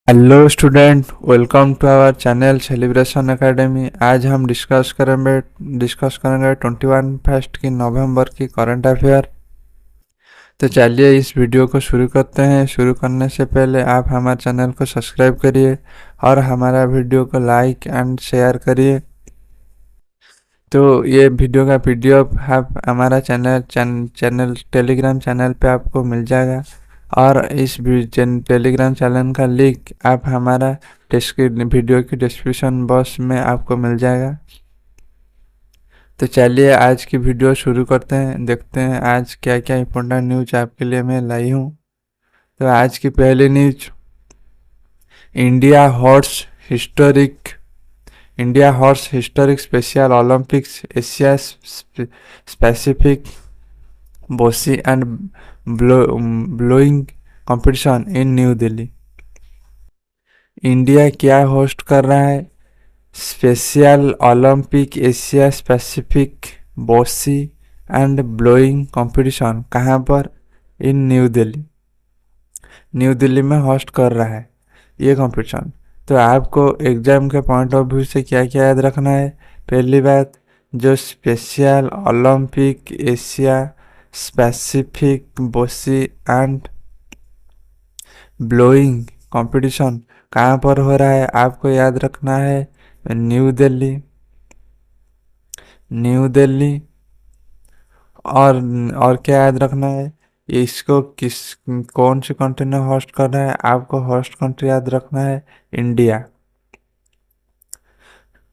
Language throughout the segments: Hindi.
Hello student, welcome to our channel Celebration Academy. आज हम डिस्कस करेंगे 21 फर्स्ट की नवंबर की करंट अफेयर। तो चलिए इस वीडियो को शुरू करते हैं। शुरू करने से पहले आप हमारे चैनल को सब्सक्राइब करिए और हमारा वीडियो को लाइक एंड शेयर करिए। तो ये वीडियो का पीडीएफ आप हमारा चैनल टेलीग्राम चैनल पे आपको मिल जाएगा और इस टेलीग्राम चैनल का लिंक आप हमारा वीडियो की डिस्क्रिप्शन बॉक्स में आपको मिल जाएगा। तो चलिए आज की वीडियो शुरू करते हैं। देखते हैं आज क्या क्या इम्पोर्टेंट न्यूज आपके लिए मैं लाई हूँ। तो आज की पहली news, India horse historic India horse historic special Olympics Asia Pacific bocce and bowling competition in new Delhi. India क्या होस्ट कर रहा है? Special Olympic Asia Pacific bocce and bowling competition कहाँ पर? इन न्यू दिल्ली। न्यू दिल्ली में होस्ट कर रहा है ये कंपटीशन। तो आपको एग्जाम के पॉइंट ऑफ व्यू से क्या क्या याद रखना है? पहली बात, जो special Olympic Asia Pacific bocce and bowling competition कहाँ पर हो रहा है? आपको याद रखना है न्यू दिल्ली। न्यू दिल्ली। और क्या याद रखना है? इसको कौन सी कंट्री ने होस्ट कर रहा है? आपको होस्ट कंट्री याद रखना है इंडिया।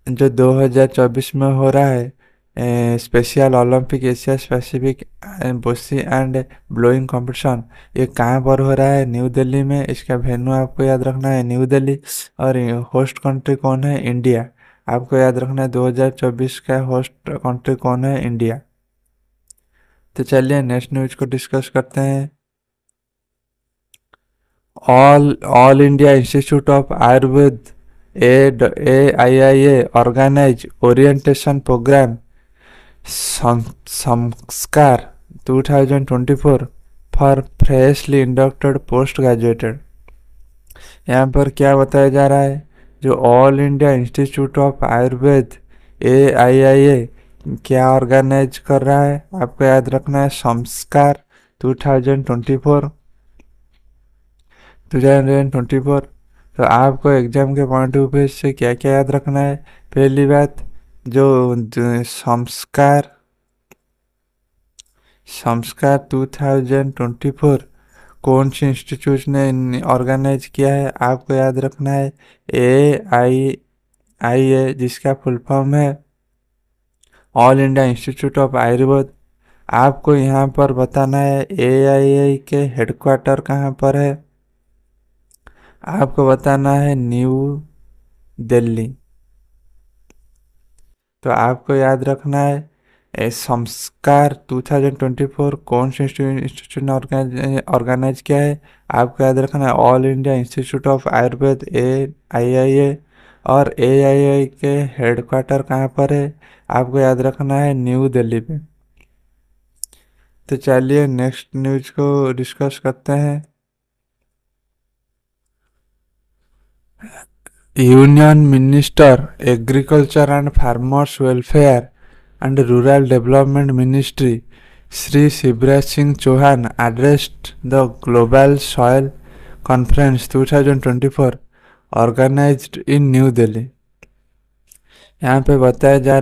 जो 2024 में हो रहा है special Olympic Asia Pacific bocce and bowling competition, ये कहाँ पर हो रहा है? न्यू दिल्ली में। इसका वेन्यू आपको याद रखना है न्यू दिल्ली। और होस्ट कंट्री कौन है? इंडिया। आपको याद रखना है 2024 का होस्ट कंट्री कौन है? इंडिया। तो चलिए नेक्स्ट न्यूज को डिस्कस करते हैं। All India Institute of Ayurveda AIIA organise orientation programme Sanskar 2024 for freshly inducted post graduated. यहाँ पर क्या बताया जा रहा है? जो All India Institute of Ayurveda AIIA क्या ऑर्गेनाइज कर रहा है? आपको याद रखना है संस्कार 2024। तो आपको एग्जाम के पॉइंट ऑफ व्यू से क्या क्या याद रखना है? पहली बात, जो संस्कार संस्कार 2024 कौन सी इंस्टीट्यूट ने ऑर्गेनाइज किया है? आपको याद रखना है AIIA, जिसका फुल फॉर्म है all India Institute of Ayurveda. आपको यहाँ पर बताना है AIIA के हेडक्वार्टर कहाँ पर है? आपको बताना है न्यू दिल्ली। तो आपको याद रखना है संस्कार 2024 कौन से इंस्टीट्यूट ने ऑर्गेनाइज किया है? आपको याद रखना है all India Institute of Ayurveda AIIA। और AIIA के हेडक्वार्टर कहाँ पर है? आपको याद रखना है न्यू दिल्ली में। तो चलिए नेक्स्ट न्यूज को डिस्कस करते हैं। Union minister agriculture and farmers welfare and rural development ministry Shri Shivraj Singh Chouhan addressed the Global Soil Conference 2024 organized in New Delhi। यहाँ पे बताया जा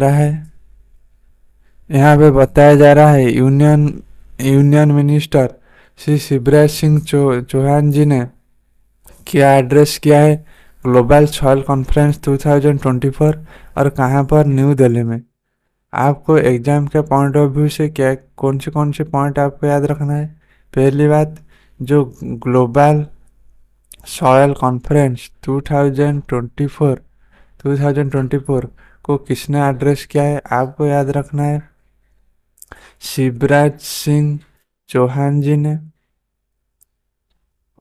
रहा है यूनियन मिनिस्टर श्री शिवराज सिंह चौहान जी ने क्या एड्रेस किया है? Global soil conference 2024। और कहाँ पर? न्यू दिल्ली में। आपको एग्जाम के पॉइंट ऑफ व्यू से क्या कौन से पॉइंट आपको याद रखना है? पहली बात, जो ग्लोबल सॉयल कॉन्फ्रेंस 2024 को किसने एड्रेस किया है? आपको याद रखना है शिवराज सिंह चौहान जी ने।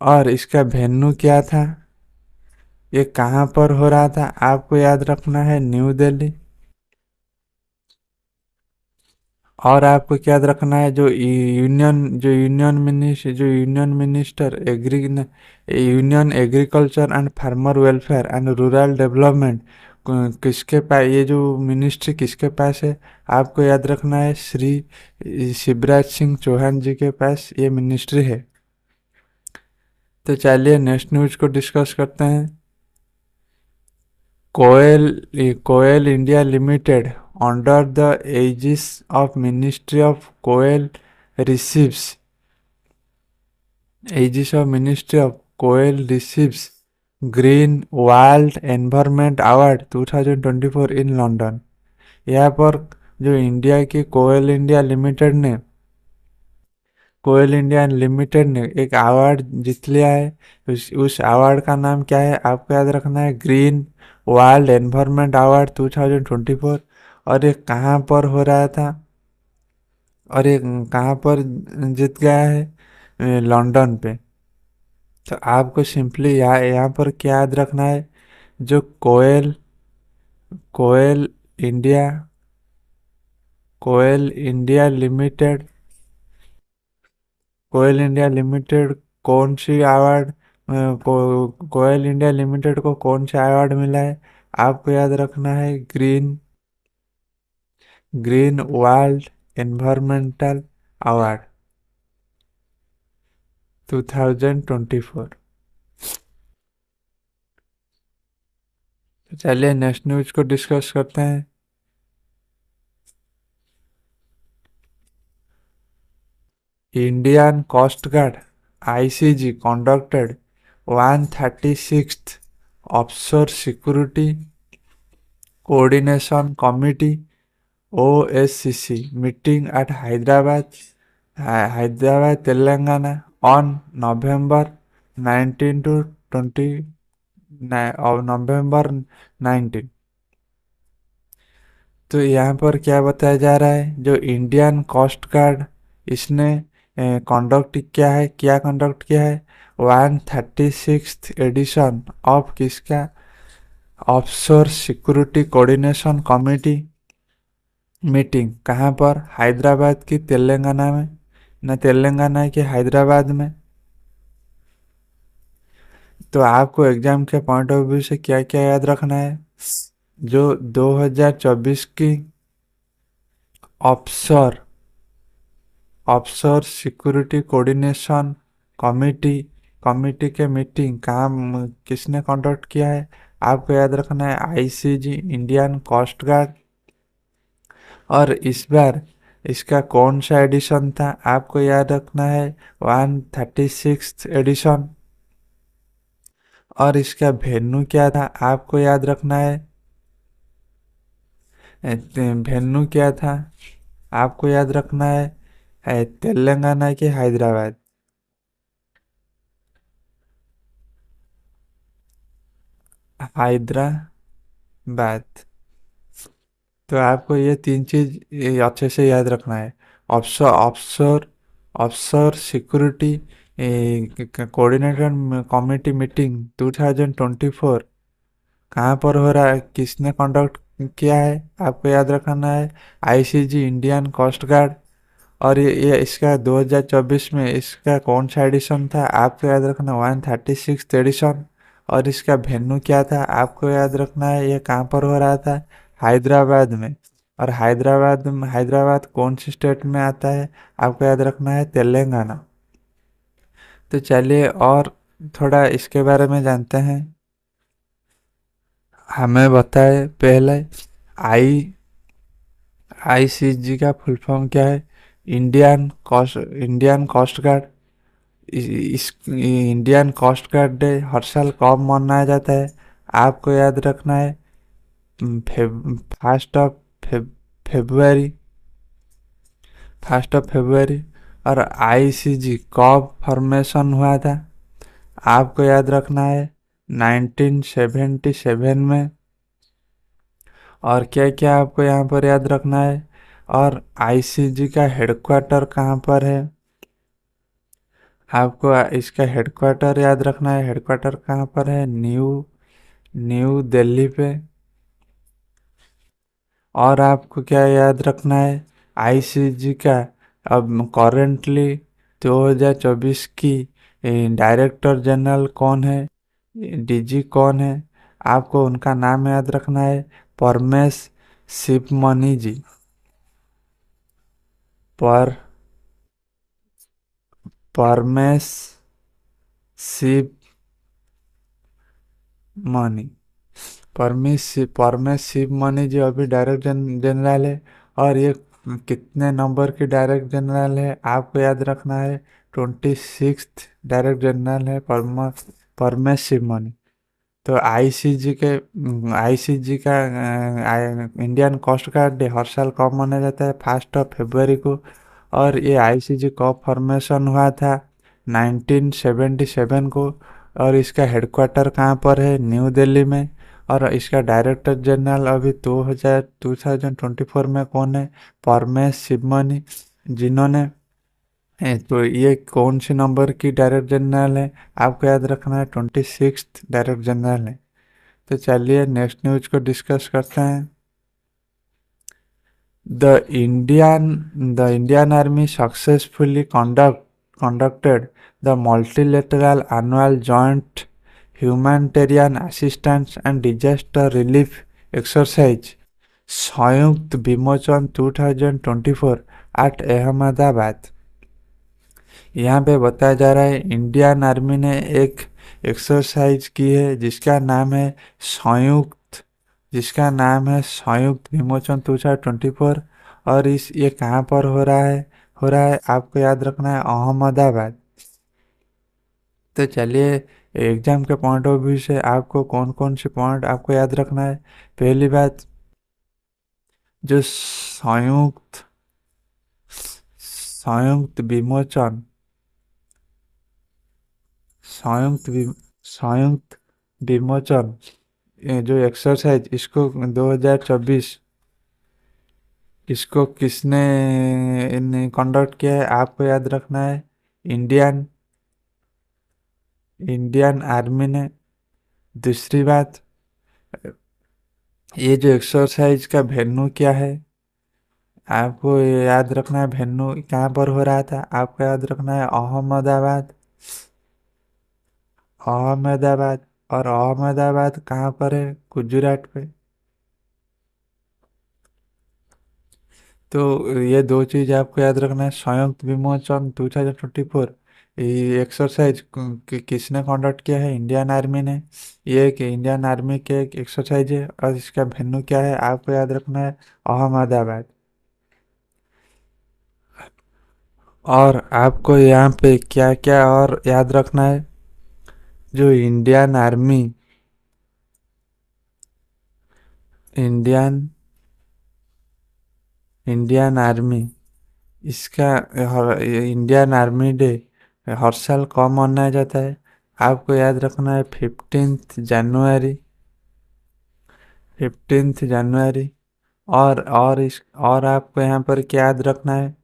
और इसका वेन्यू क्या था? ये कहाँ पर हो रहा था? आपको याद रखना है न्यू दिल्ली। और आपको क्या याद रखना है, जो union minister union agriculture and farmer welfare and rural development किसके पास, ये जो मिनिस्ट्री किसके पास है, आपको याद रखना है श्री शिवराज सिंह चौहान जी के पास ये मिनिस्ट्री है। तो चलिए नेक्स्ट न्यूज को डिस्कस करते हैं। Coal coal India limited under the aegis of ministry of coal receives aegis of ministry of coal receives green world environment award 2024 in London. यहाँ पर जो इंडिया की कोयल इंडिया लिमिटेड ने एक अवार्ड जीत लिया है। उस अवार्ड का नाम क्या है, आपको याद रखना है ग्रीन वाइल्ड एनवायरनमेंट अवार्ड 2024। और ये कहाँ पर हो रहा था, और ये कहाँ पर जीत गया है, लंदन पे। तो आपको सिंपली यहाँ पर क्या याद रखना है, जो कोयल इंडिया कोयल इंडिया लिमिटेड कोयल इंडिया लिमिटेड कौन सी अवार्ड कोयल इंडिया लिमिटेड को कौन सा अवार्ड मिला है, आपको याद रखना है ग्रीन वर्ल्ड एनवायरमेंटल अवार्ड 2024। तो चलिए नेक्स्ट न्यूज को डिस्कस करते हैं। Indian Coast Guard ICG conducted 136th offshore security coordination committee OSCC meeting at Hyderabad, Telangana on November 19 to 20 of November 19। तो यहाँ पर क्या बताया जा रहा है, जो इंडियन कोस्ट गार्ड इसने कंडक्ट किया है 136th एडिशन ऑफ किसका, offshore security coordination committee meeting कहाँ पर, हैदराबाद की तेलंगाना में, न तेलंगाना के हैदराबाद में। तो आपको एग्जाम के पॉइंट ऑफ व्यू से क्या क्या याद रखना है, जो 2024 की offshore offshore security coordination committee committee के मीटिंग कहाँ किसने कंडक्ट किया है, आपको याद रखना है आईसीजी इंडियन कोस्ट गार्ड। और इस बार इसका कौन सा एडिशन था, आपको याद रखना है 136th एडिशन। और इसका वेन्यू क्या था, आपको याद रखना है वेन्यू क्या था, आपको याद रखना है तेलंगाना के हैदराबाद। हैदराबाद। तो आपको ये तीन चीज अच्छे से याद रखना है। Offshore offshore offshore security coordinator committee meeting 2024 कहाँ पर हो रहा है, किसने कंडक्ट किया है, आपको याद रखना है आईसीजी इंडियन कोस्ट गार्ड। और ये इसका 2024 में इसका कौन सा एडिशन था, आपको याद रखना 136th एडिशन। और इसका वेन्यू क्या था, आपको याद रखना है ये कहाँ पर हो रहा था, हैदराबाद में। और हैदराबाद कौन सी स्टेट में आता है, आपको याद रखना है तेलंगाना। तो चलिए और थोड़ा इसके बारे में जानते हैं। हमें बताए पहले आई आईसीजी का फुल फॉर्म क्या है, इंडियन कोस्ट गार्ड। इस इंडियन कोस्ट गार्ड डे हर साल कब मनाया जाता है, आपको याद रखना है first of February first of February. और आईसीजी कब फॉर्मेशन हुआ था, आपको याद रखना है 1977 में। और क्या क्या आपको यहाँ पर याद रखना है, और आईसीजी का हेडक्वार्टर कहाँ पर है, आपको इसका हेडक्वार्टर याद रखना है। हेडक्वार्टर कहाँ पर है, न्यू न्यू दिल्ली पे। और आपको क्या याद रखना है, आईसीजी का अब करेंटली 2024 की डायरेक्टर जनरल कौन है, डीजी कौन है, आपको उनका नाम याद रखना है। परमेश शिवमणि जी। पर परमेश शिवमणि परमेश शिवमणि जी अभी डायरेक्टर जनरल है। और ये कितने नंबर की डायरेक्टर जनरल है आपको याद रखना है। 26th डायरेक्टर जनरल है परमेश शिवमणि। तो आईसीजी का इंडियन कोस्ट गार्ड डे हर साल कब मनाया जाता है? 1 फरवरी को। और ये आईसीजी कब फॉर्मेशन हुआ था? 1977 को। और इसका हेडक्वार्टर कहाँ पर है? न्यू दिल्ली में। और इसका डायरेक्टर जनरल अभी 2024 में कौन है? परमेश शिवमणि। जिन्होंने तो ये कौन सी नंबर की डायरेक्टर जनरल है आपको याद रखना है? 26th डायरेक्टर जनरल है। तो चलिए नेक्स्ट न्यूज को डिस्कस करते हैं। The Indian Army successfully conducted the multilateral annual joint humanitarian assistance and disaster relief exercise संयुक्त विमोचन 2024 at अहमदाबाद। यहाँ पे बताया जा रहा है इंडियन आर्मी ने एक एक्सरसाइज की है जिसका नाम है संयुक्त विमोचन 2024। और ये कहाँ पर हो रहा है आपको याद रखना है अहमदाबाद। तो चलिए एग्जाम के पॉइंट ऑफ व्यू से आपको कौन कौन से पॉइंट आपको याद रखना है। पहली बात, जो संयुक्त विमोचन संयुक्त वि- संयुक्त विमोचन जो एक्सरसाइज इसको 2024 इसको किसने कंडक्ट किया है आपको याद रखना है। इंडियन इंडियन आर्मी ने। दूसरी बात, ये जो एक्सरसाइज का वेन्यू क्या है आपको ये याद रखना है। वेन्यू कहाँ पर हो रहा था आपको याद रखना है अहमदाबाद। अहमदाबाद। और अहमदाबाद कहाँ पर है? गुजरात पे। तो ये दो चीज आपको याद रखना है। संयुक्त विमोचन 2024 ये एक्सरसाइज किसने कंडक्ट किया है? इंडियन आर्मी ने। ये एक इंडियन आर्मी के एक एक्सरसाइज है और इसका वेन्यू क्या है आपको याद रखना है अहमदाबाद। और आपको यहाँ पे क्या क्या और याद रखना है। जो इंडियन इंडियन आर्मी इसका इंडियन आर्मी डे हर साल कब मनाया जाता है आपको याद रखना है 15th जनवरी। और आपको यहाँ पर क्या याद रखना है।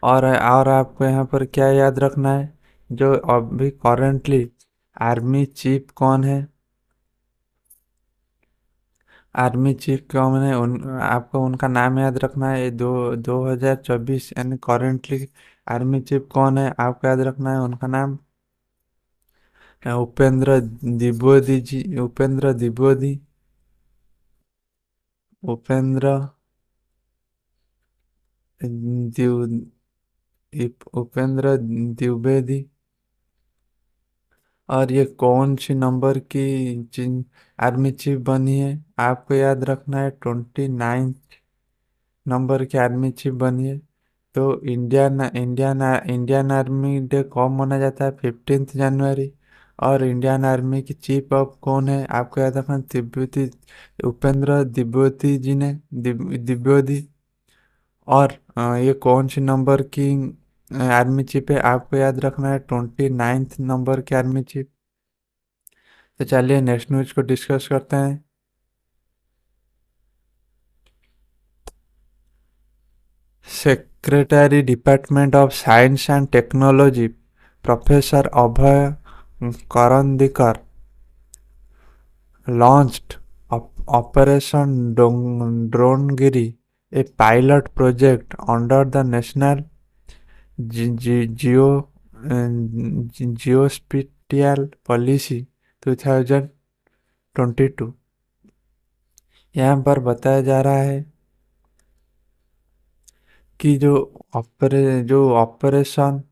और आपको यहाँ पर क्या याद रखना है। जो अभी करेंटली आर्मी चीफ कौन है? आर्मी चीफ कौन है आपको उनका नाम याद रखना है। 2024 यानी करेंटली आर्मी चीफ कौन है आपको याद रखना है उनका नाम उपेंद्र द्विवेदी। उपेंद्र द्विव उपेंद्र द्विवेदी। और ये कौन सी नंबर की आर्मी चीफ बनी है आपको याद रखना है 29 नंबर की आर्मी चीफ बनी है। तो इंडियन आर्मी डे कब मनाया जाता है? 15th जनवरी। और इंडियन आर्मी की चीफ ऑफ कौन है आपको याद रखना तिब्बती उपेंद्र द्विवेदी जी ने द्विवेदी। और ये कौन सी नंबर की आर्मी चीफ है आपको याद रखना है 29th नंबर की आर्मी चीफ। तो चलिए नेक्स्ट न्यूज को डिस्कस करते हैं। Secretary department of science and technology professor Abhay Karandikar launched operation Dronagiri a pilot project under the national geo geospatial policy 2022। यहाँ पर बताया जा रहा है कि जो ऑपरेशन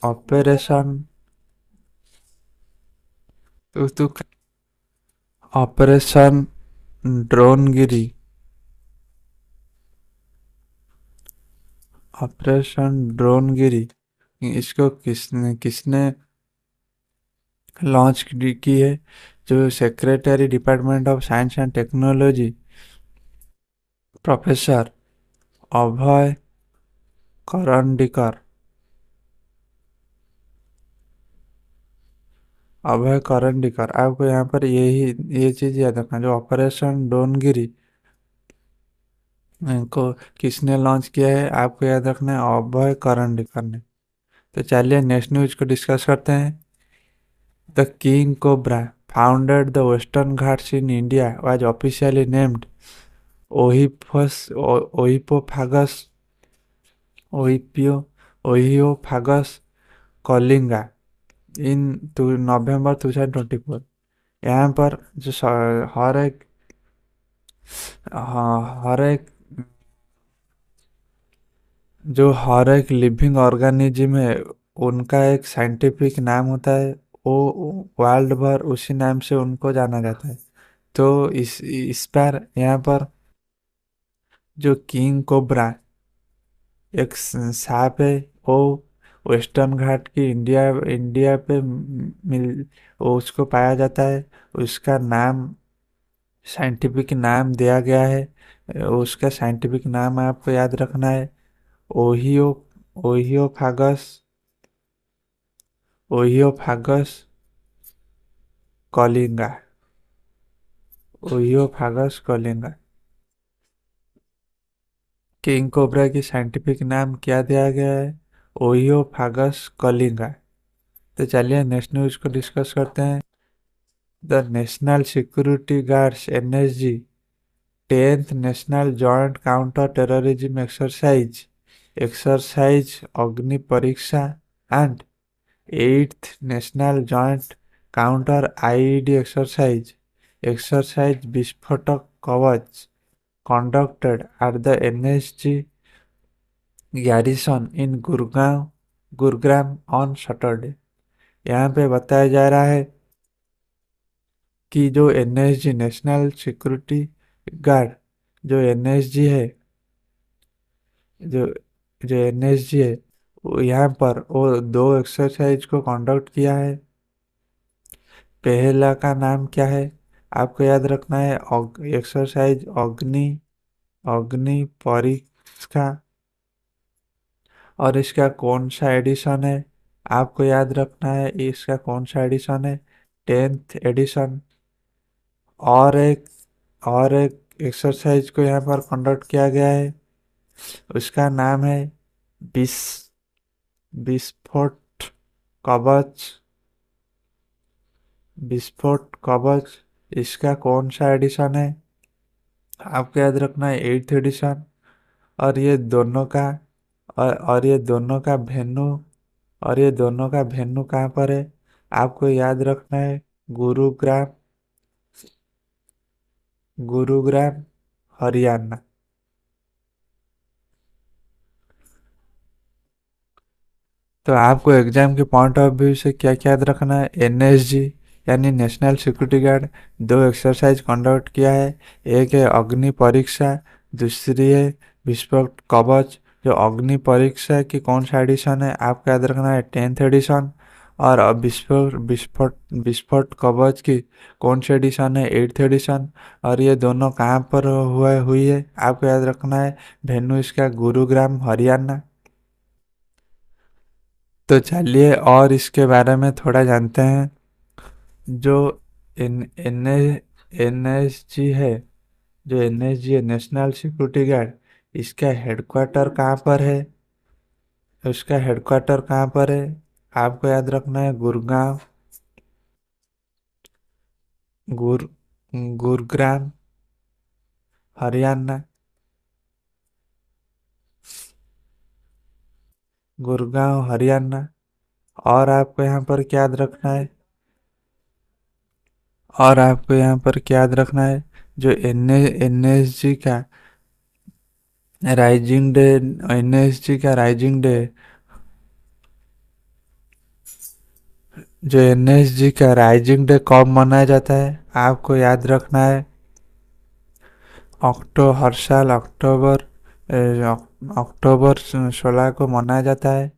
ऑपरेशन तो ऑपरेशन ड्रोनगिरी ऑपरेशन ड्रोनगिरी इसको किसने किसने लॉन्च की है? जो secretary department of science and technology professor Abhay Karandikar Abhay Karandikar. आपको यहाँ पर ये चीज याद रखना, जो ऑपरेशन डोनगिरी को किसने लॉन्च किया है, आपको याद रखना है अभय करंडीकर ने। तो चलिए नेक्स्ट न्यूज को डिस्कस करते हैं। The king cobra founded the western Ghats in India was officially named ophis ophiophagus ophio ophiophagus Kalinga in November 2024। यहाँ पर जो हर एक जो हर एक लिविंग ऑर्गेनिज्म है उनका एक साइंटिफिक नाम होता है। वो वर्ल्ड भर उसी नाम से उनको जाना जाता है। तो इस बार यहाँ पर जो किंग कोबरा एक सांप है, वो वेस्टर्न घाट की इंडिया इंडिया पे मिल वो उसको पाया जाता है। उसका नाम साइंटिफिक नाम दिया गया है। उसका साइंटिफिक नाम आपको याद रखना है ophio ophiophagus ophiophagus Kalinga ophiophagus Kalinga. King cobra की साइंटिफिक नाम क्या दिया गया है? ओहियोफागस कलिंगा। तो चलिए नेक्स्ट न्यूज को डिस्कस करते हैं। The national security guards NSG 10th national joint counter terrorism exercise अग्नि परीक्षा and 8th national joint counter IED exercise विस्फोटक कवच conducted at the NSG garrison in Gurugram on Saturday. यहाँ पे बताया जा रहा है कि जो एनएसजी नेशनल सिक्योरिटी गार्ड जो एनएसजी है जो जो एनएसजी है वो यहाँ पर वो दो एक्सरसाइज को कंडक्ट किया है। पहला का नाम क्या है? आपको याद रखना है एक्सरसाइज अग्नि अग्नि परीक्षा। और इसका कौन सा एडिशन है? आपको याद रखना है इसका कौन सा एडिशन है? 10th addition. और एक और एक एक्सरसाइज को यहाँ पर कंडक्ट किया गया है। उसका नाम है विस विस्फोट कवच विस्फोट कवच। इसका कौन सा एडिशन है? आपको याद रखना है 8th एडिशन। और ये दोनों का और ये दोनों का वेन्यू और ये दोनों का वेन्यू कहाँ पर है? आपको याद रखना है गुरुग्राम गुरुग्राम हरियाणा। तो आपको एग्जाम के पॉइंट ऑफ व्यू से क्या क्या याद रखना है? एनएसजी यानी नेशनल सिक्योरिटी गार्ड दो एक्सरसाइज कंडक्ट किया है। एक है अग्नि परीक्षा, दूसरी है विस्फोट कवच। जो अग्नि परीक्षा की कौन सा एडिशन है? आपको याद रखना है 10th एडिशन। और अब विस्फोट विस्फोट विस्फोट कवच की कौन सी एडिशन है? 8th addition. और ये दोनों कहाँ पर हुई है? आपको याद रखना है वेन्यू इसका गुरुग्राम हरियाणा। तो चलिए और इसके बारे में थोड़ा जानते हैं। जो N N N S G है जो एन एस जी है नेशनल सिक्योरिटी गार्ड, इसका हेडक्वार्टर कहाँ पर है? उसका हेडक्वार्टर कहाँ पर है? आपको याद रखना है गुड़गांव गुर गुरुग्राम हरियाणा, गुड़गांव हरियाणा। और आपको यहाँ पर क्या याद रखना है, और आपको यहाँ पर क्या याद रखना है, जो एनएसजी का राइजिंग डे, एनएसजी का राइजिंग डे, जो एनएसजी का राइजिंग डे कब मनाया जाता है, आपको याद रखना है हर साल अक्टूबर 16 को मनाया जाता है।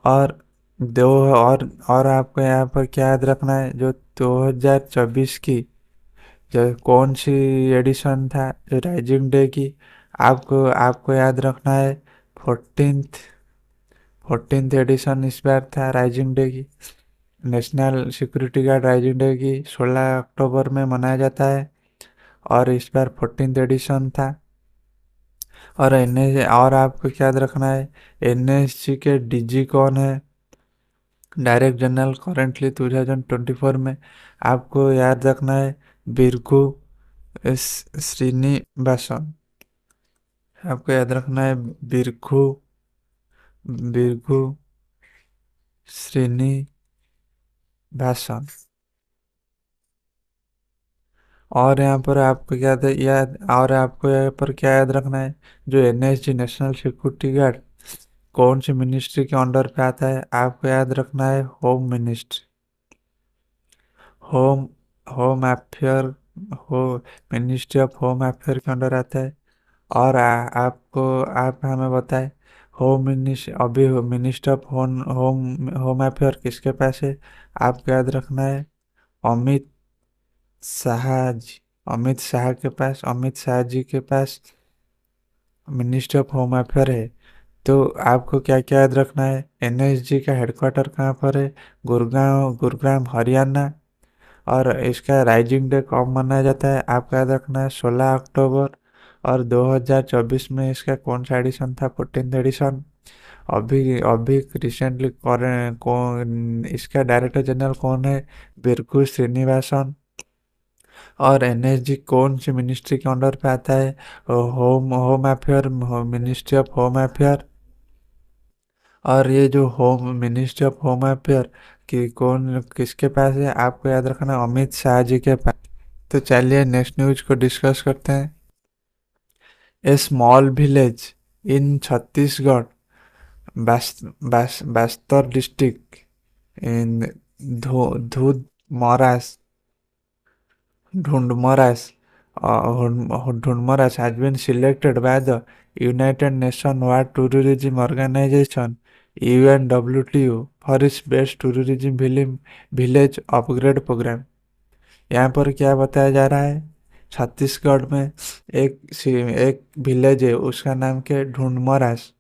और दो और आपको यहाँ पर क्या याद रखना है, जो 2024 की जो कौन सी एडिशन था जो राइजिंग डे की, आपको आपको याद रखना है 14th 14th एडिशन इस बार था राइजिंग डे की। National security guard rising day की 16 अक्टूबर में मनाया जाता है, और इस बार 14th एडिशन था। और और आपको क्या याद रखना है, एनएसजी के डीजी कौन है, डायरेक्ट जनरल करेंटली 2024 में, आपको याद रखना है बिरगू श्रीनिवासन। आपको याद रखना है बिरगू बिरगू श्रीनिवासन। और यहाँ पर आपको और आपको यहाँ पर क्या याद रखना है, जो एनएसजी नेशनल सिक्योरिटी गार्ड कौन सी मिनिस्ट्री के अंडर पे आता है, आपको याद रखना है home ministry, home home affair हो मिनिस्ट्री ऑफ होम अफेयर के अंडर आता है। और आपको आप हमें बताएं, होम मिनिस्ट्री अभी मिनिस्टर ऑफ होम अफेयर किसके पास है, आपको याद रखना है अमित शाह जी, अमित शाह जी के पास मिनिस्ट्री ऑफ होम अफेयर है। तो आपको क्या क्या याद रखना है, एनएसजी का हेडक्वार्टर कहाँ पर है, गुरुग्राम हरियाणा। और इसका राइजिंग डे कब मनाया जाता है, आपको याद रखना है 16 अक्टूबर। और 2024 में इसका कौन सा एडिशन था, 14th एडिशन। अभी अभी रिसेंटली कौन इसका डायरेक्टर जनरल कौन है, बिरकू श्रीनिवासन। और एनएसजी कौन सी मिनिस्ट्री के अंडर पे आता है, home home affair ministry of home affair. और ये जो home ministry of home affair कि कौन किसके पास है, आपको याद रखना अमित शाह जी के पास। तो चलिए नेक्स्ट न्यूज को डिस्कस करते हैं। A small village in Chhattisgarh, Bastar district in Dhudmaras Dhundmaras, Dhundmaras has been selected by the United Nations World Tourism Organization UNWTO for its best tourism village upgrade program। यहाँ पर क्या बताया जा रहा है, छत्तीसगढ़ में एक विलेज है, उसका नाम क्या है, ढूंढमरास।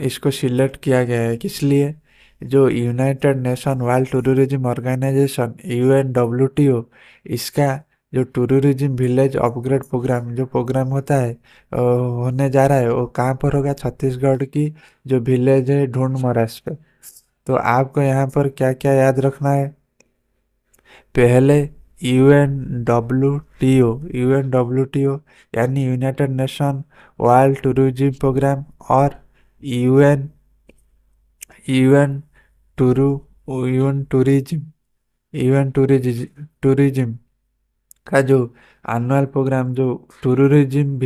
इसको सिलेक्ट किया गया है किस लिए, जो united nation world tourism organisation UNWTO, इसका जो टूरिज्म विलेज अपग्रेड प्रोग्राम जो प्रोग्राम होता है होने जा रहा है, वो कहाँ पर होगा, छत्तीसगढ़ की जो विलेज है ढूंढमरास पे। तो आपको यहाँ पर क्या क्या याद रखना है, पहले यूएनडब्ल्यूटीओ यानी United nation world tourism program, और UN UN tour UN tourism का जो एनुअल प्रोग्राम, जो टूरिज्म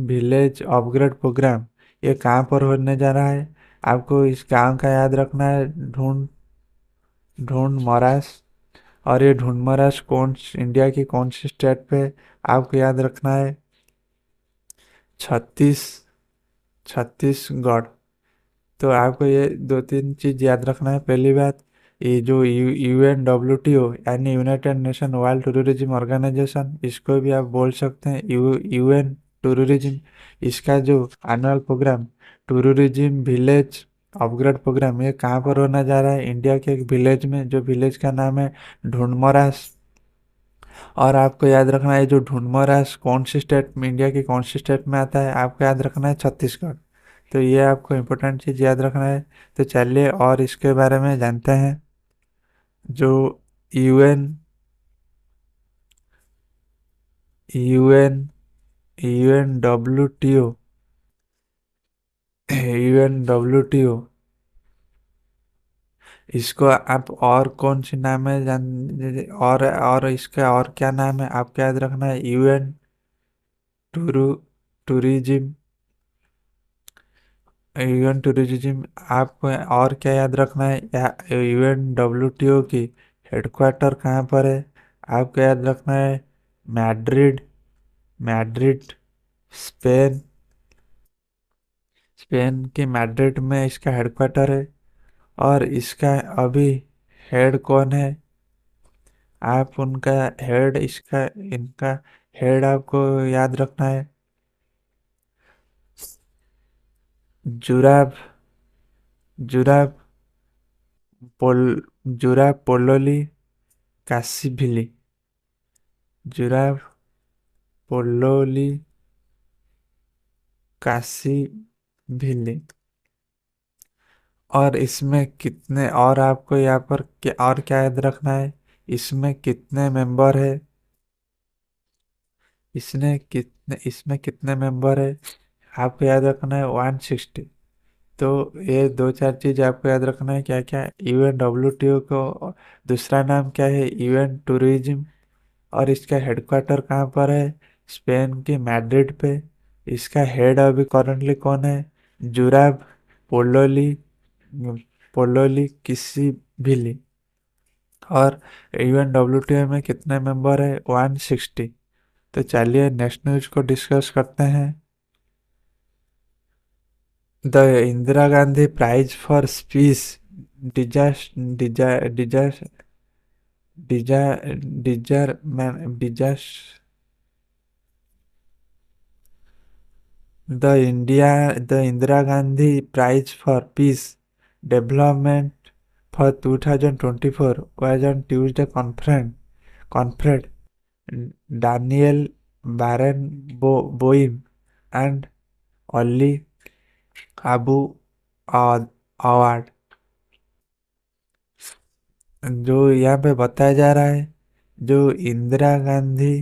विलेज अपग्रेड प्रोग्राम, ये कहाँ पर होने जा रहा है, आपको इस गांव का याद रखना है ढूंढ मरास। और ये ढूंढ मरास इंडिया की कौन सी स्टेट पे, आपको याद रखना है छत्तीस छत्तीसगढ़। तो आपको ये दो तीन चीज याद रखना है, पहली बात ये जो UNWTO यानी United nation world tourism organisation, इसको भी आप बोल सकते हैं यूएन टूरिज्म, इसका जो annual programme tourism village upgrade programme, ये कहाँ पर होने जा रहा है, इंडिया के एक विलेज में, जो विलेज का नाम है ढूंढमरास। और आपको याद रखना है जो ढूंढमरास कौन सी स्टेट में, इंडिया की कौन सी स्टेट में आता है, आपको याद रखना है छत्तीसगढ़। तो ये आपको इम्पोर्टेंट चीज़ याद रखना है। तो चलिए और इसके बारे में जानते हैं, जो यूएन यूएन UNWTO UNWTO। इसको आप और कौन सी नाम है जान, और इसका और क्या नाम है आपको याद रखना है। True tourism tourism. आपको और क्या याद रखना है, UNWTO की हेडक्वार्टर कहाँ पर है। आपको याद रखना है मैड्रिड मैड्रिड स्पेन। स्पेन के मैड्रिड में इसका हेडक्वार्टर है। और इसका अभी हेड कौन है, आप उनका हेड इसका इनका हेड आपको याद रखना है। जुराब जुराब पोल जुराब पोलोली कासिभिली। जुराब पोलोली कासिभिली। और इसमें कितने, और आपको यहाँ पर क्या और क्या याद रखना है, इसमें कितने मेंबर है। इसमें कितने मेंबर है, आपको याद रखना है 160। तो ये दो चार चीज आपको याद रखना है क्या क्या। UNWTO को दूसरा नाम क्या है, UN टूरिज्म। और इसका हेडक्वार्टर कहाँ पर है, स्पेन के मैड्रिड पे। इसका हेड अभी करंटली कौन है, जुराब पोलोली पोलोली किसी भिली। और UNWTO में कितने मेंबर है, 160। तो चलिए नेक्स्ट न्यूज को डिस्कस करते हैं। The Indira Gandhi prize for peace disaster disaster the Indira Gandhi prize for peace development for 2024 was on Tuesday conferred Daniel Barenboim and Ali Abu Awad। जो यहाँ पे बताया जा रहा है, जो Indira Gandhi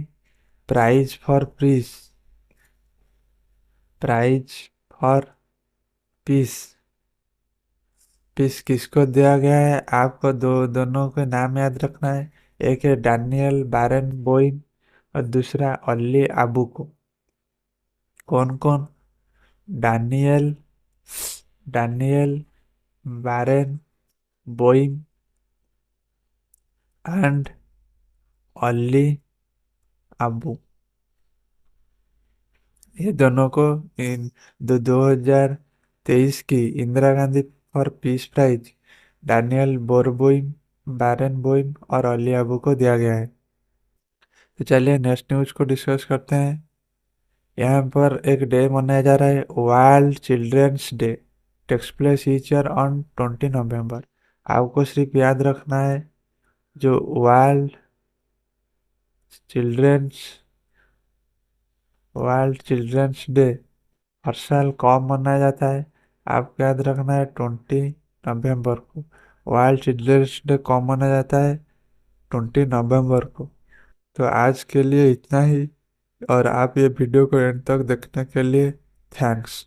prize for peace peace peace किसको दिया गया है, आपको दोनों के नाम याद रखना है। एक है डैनियल बैरन बोइम और दूसरा अली आबू को। कौन कौन, Daniel Daniel Barenboim and Ali Abu. ये दोनों को इन 2023 की Indira Gandhi for peace prize Daniel Barenboim Barenboim और अली आबू को दिया गया है। तो चलिए नेक्स्ट न्यूज को डिस्कस करते हैं। यहाँ पर एक डे मनाया जा रहा है, world children's day takes place each year on 20 November. आपको सिर्फ याद रखना है, जो चिल्ड्रंस वर्ल्ड चिल्ड्रंस डे हर साल कब मनाया जाता है, आपको याद रखना है 20 नवंबर को। वर्ल्ड चिल्ड्रंस डे कब मनाया जाता है, 20 नवंबर को। तो आज के लिए इतना ही, और आप ये वीडियो को एंड तक देखने के लिए थैंक्स।